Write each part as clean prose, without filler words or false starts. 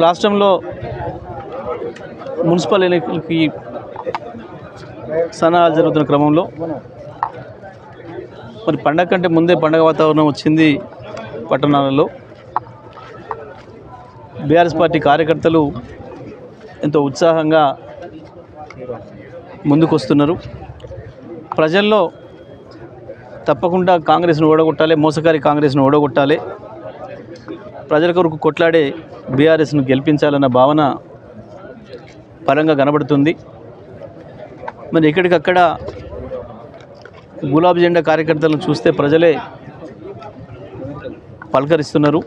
రాష్ట్రంలో మున్సిపల్ ఎన్నికలకి సన్నాహాలు జరుగుతున్న క్రమంలో మరి పండగ కంటే ముందే పండగ వాతావరణం వచ్చింది. పట్టణాలలో బీఆర్ఎస్ పార్టీ కార్యకర్తలు ఎంతో ఉత్సాహంగా ముందుకొస్తున్నారు. ప్రజల్లో తప్పకుండా కాంగ్రెస్ను ఓడగొట్టాలి, మోసకారి కాంగ్రెస్ను ఓడగొట్టాలి, ప్రజల కొరకు కొట్లాడే బీఆర్ఎస్ను గెలిపించాలన్న భావన పరంగా కనబడుతుంది. మరి ఎక్కడికక్కడ గులాబీ జెండా కార్యకర్తలను చూస్తే ప్రజలే పలకరిస్తున్నారు.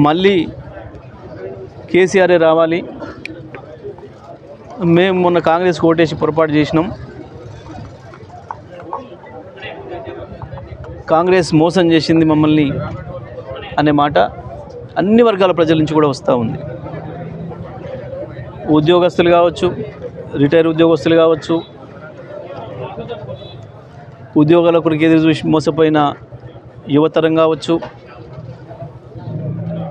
మళ్ళీ కేసీఆరే రావాలి, మేము మొన్న కాంగ్రెస్ ఓటేసి పొరపాటు చేసినాం, కాంగ్రెస్ మోసం చేసింది మమ్మల్ని అనే మాట అన్ని వర్గాల ప్రజల నుంచి కూడా వస్తూ ఉంది. ఉద్యోగస్తులు కావచ్చు, రిటైర్ ఉద్యోగస్తులు కావచ్చు, ఉద్యోగాల కొరకు ఎదురు చూసి మోసపోయిన యువతరం కావచ్చు,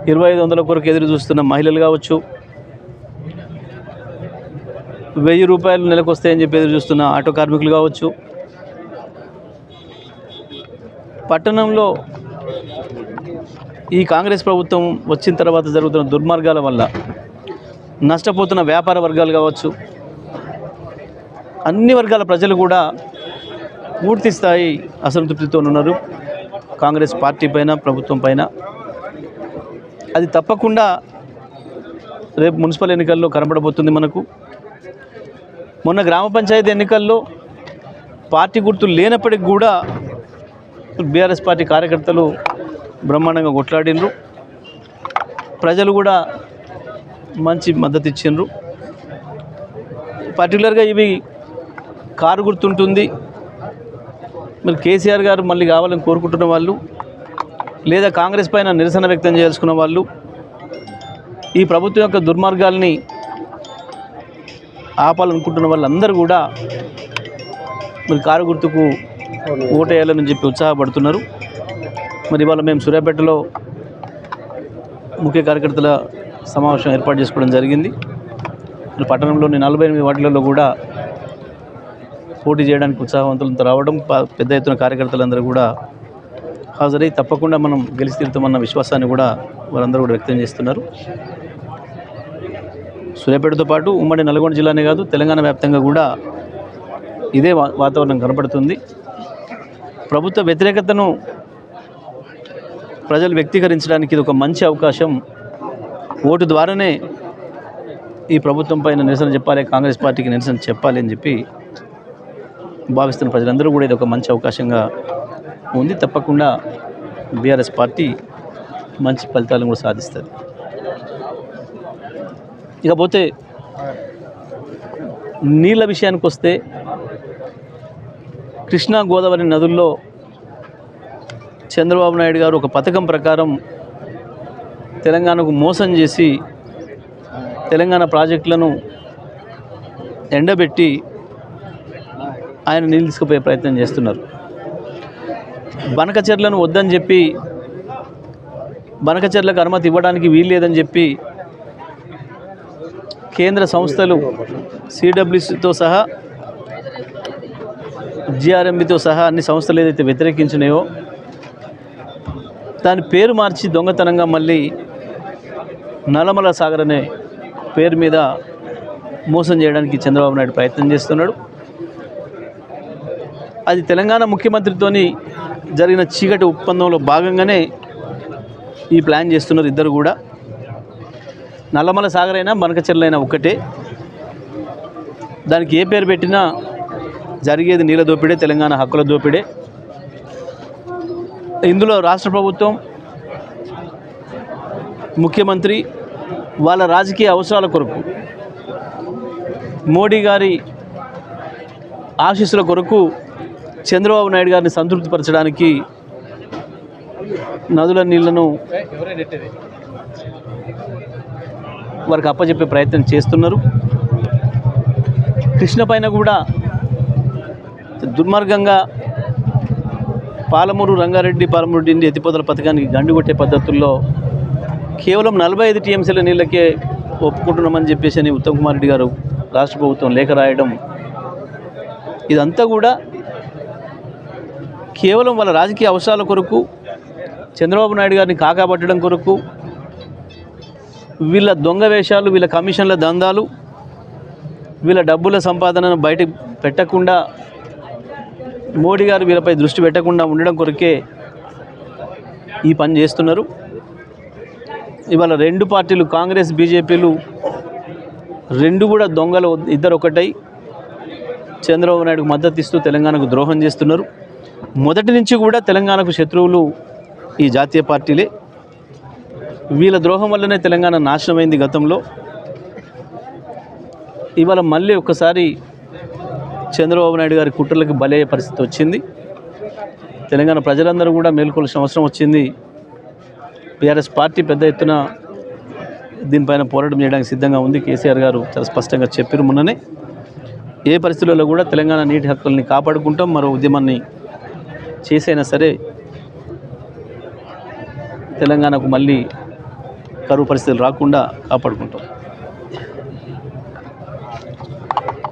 2500 కొరకు ఎదురు చూస్తున్న మహిళలు కావచ్చు, 1000 రూపాయలు నెలకు వస్తాయని చెప్పి ఎదురు చూస్తున్న ఆటో కార్మికులు కావచ్చు. పట్టణంలో ఈ కాంగ్రెస్ ప్రభుత్వం వచ్చిన తర్వాత జరుగుతున్న దుర్మార్గాల వల్ల నష్టపోతున్న వ్యాపార వర్గాలు కావచ్చు, అన్ని వర్గాల ప్రజలు కూడా పూర్తి స్థాయి అసంతృప్తితో ఉన్నారు కాంగ్రెస్ పార్టీ పైన, ప్రభుత్వం పైన. అది తప్పకుండా రేపు మున్సిపల్ ఎన్నికల్లో కనబడబోతుంది మనకు. మొన్న గ్రామ పంచాయతీ ఎన్నికల్లో పార్టీ గుర్తు లేనప్పటికి కూడా బీఆర్ఎస్ పార్టీ కార్యకర్తలు బ్రహ్మాండంగా కొట్లాడినరు, ప్రజలు కూడా మంచి మద్దతు ఇచ్చిండ్రు. పర్టికులర్గా ఇవి కారు గుర్తుంటుంది, మరి కేసీఆర్ గారు మళ్ళీ కావాలని కోరుకుంటున్న వాళ్ళు, లేదా కాంగ్రెస్ పైన నిరసన వ్యక్తం చేసుకున్న వాళ్ళు, ఈ ప్రభుత్వం యొక్క దుర్మార్గాల్ని ఆపాలనుకుంటున్న వాళ్ళందరూ కూడా మరి కారు గుర్తుకు ఓటేయాలని చెప్పి ఉత్సాహపడుతున్నారు. మరి ఇవాళ మేము సూర్యాపేటలో ముఖ్య కార్యకర్తల సమావేశం ఏర్పాటు చేసుకోవడం జరిగింది. మరి పట్టణంలోని 48 వార్డులలో కూడా పోటీ చేయడానికి ఉత్సాహవంతులతో రావడం, పెద్ద ఎత్తున కార్యకర్తలందరూ కూడా హాజరై తప్పకుండా మనం గెలిచి తీరుతామన్న విశ్వాసాన్ని కూడా వారందరూ కూడా వ్యక్తం చేస్తున్నారు. సూర్యాపేటతో పాటు ఉమ్మడి నల్గొండ జిల్లానే కాదు, తెలంగాణ వ్యాప్తంగా కూడా ఇదే వాతావరణం కనపడుతుంది. ప్రభుత్వ వ్యతిరేకతను ప్రజలు వ్యక్తీకరించడానికి ఇది ఒక మంచి అవకాశం. ఓటు ద్వారానే ఈ ప్రభుత్వం పైన నిరసన చెప్పాలి, కాంగ్రెస్ పార్టీకి నిరసన చెప్పాలి అని చెప్పి భావిస్తున్న ప్రజలందరూ కూడా ఇది ఒక మంచి అవకాశంగా ఉంది. తప్పకుండా బీఆర్ఎస్ పార్టీ మంచి ఫలితాలను కూడా సాధిస్తుంది. ఇకపోతే నీళ్ళ విషయానికి వస్తే, కృష్ణా గోదావరి నదుల్లో చంద్రబాబు నాయుడు గారు ఒక పథకం ప్రకారం తెలంగాణకు మోసం చేసి తెలంగాణ ప్రాజెక్టులను ఎండబెట్టి ఆయన నీళ్ళు తీసుకుపోయే ప్రయత్నం చేస్తున్నారు. బనకచెర్లను వద్దని చెప్పి, బనకచెర్లకు అనుమతి ఇవ్వడానికి వీలు లేదని చెప్పి కేంద్ర సంస్థలు సిడబ్ల్యూసితో సహా, జిఆర్ఎంబితో సహా అన్ని సంస్థలు ఏదైతే వ్యతిరేకించినాయో దాని పేరు మార్చి దొంగతనంగా మళ్ళీ నల్లమల సాగర్ అనే పేరు మీద మోసం చేయడానికి చంద్రబాబు నాయుడు ప్రయత్నం చేస్తున్నాడు. అది తెలంగాణ ముఖ్యమంత్రితోని జరిగిన చీకటి ఒప్పందంలో భాగంగానే ఈ ప్లాన్ చేస్తున్నారు ఇద్దరు కూడా. నల్లమల సాగర్ అయినా బనకచెర్ల అయినా ఒక్కటే, దానికి ఏ పేరు పెట్టినా జరిగేది నీళ్ళ దోపిడే, తెలంగాణ హక్కుల దోపిడే. ఇందులో రాష్ట్ర ప్రభుత్వం, ముఖ్యమంత్రి వాళ్ళ రాజకీయ అవసరాల కొరకు, మోడీ గారి ఆశీస్సుల కొరకు చంద్రబాబు నాయుడు గారిని సంతృప్తిపరచడానికి నదుల నీళ్లను వారికి అప్పచెప్పే ప్రయత్నం చేస్తున్నారు. కృష్ణ పైన కూడా దుర్మార్గంగా పాలమూరు రంగారెడ్డి, పాలమూరు డిండి ఎత్తిపోతల పథకానికి గండి కొట్టే పద్ధతుల్లో కేవలం 45 టీఎంసీల నీళ్ళకే ఒప్పుకుంటున్నామని చెప్పేసి అని ఉత్తమ్ కుమార్ రెడ్డి గారు రాష్ట్ర ప్రభుత్వం లేఖ రాయడం, ఇదంతా కూడా కేవలం వాళ్ళ రాజకీయ అవసరాల కొరకు, చంద్రబాబు నాయుడు గారిని కాకాబట్టడం కొరకు, వీళ్ళ దొంగ వేషాలు, వీళ్ళ కమిషన్ల దందాలు, వీళ్ళ డబ్బుల సంపాదనను బయటకు పెట్టకుండా, మోడీ గారు వీళ్ళపై దృష్టి పెట్టకుండా ఉండడం కొరకే ఈ పని చేస్తున్నారు. ఇవాళ రెండు పార్టీలు, కాంగ్రెస్ బీజేపీలు రెండు కూడా దొంగలు, ఇద్దరు ఒకటై చంద్రబాబు నాయుడుకు మద్దతు ఇస్తూ తెలంగాణకు ద్రోహం చేస్తున్నారు. మొదటి నుంచి కూడా తెలంగాణకు శత్రువులు ఈ జాతీయ పార్టీలే. వీళ్ళ ద్రోహం వల్లనే తెలంగాణ నాశనమైంది గతంలో. ఇవాళ మళ్ళీ ఒక్కసారి చంద్రబాబు నాయుడు గారి కుట్రలకు బలయ్యే పరిస్థితి వచ్చింది. తెలంగాణ ప్రజలందరూ కూడా మేల్కొల్సిన అవసరం వచ్చింది. బీఆర్ఎస్ పార్టీ పెద్ద ఎత్తున దీనిపైన పోరాటం చేయడానికి సిద్ధంగా ఉంది. కేసీఆర్ గారు చాలా స్పష్టంగా చెప్పారు మొన్ననే. ఏ పరిస్థితుల్లో కూడా తెలంగాణ నీటి హక్కుల్ని కాపాడుకుంటాం, మరో ఉద్యమాన్ని చేసైనా సరే తెలంగాణకు మళ్ళీ కరువు పరిస్థితులు రాకుండా కాపాడుకుంటాం.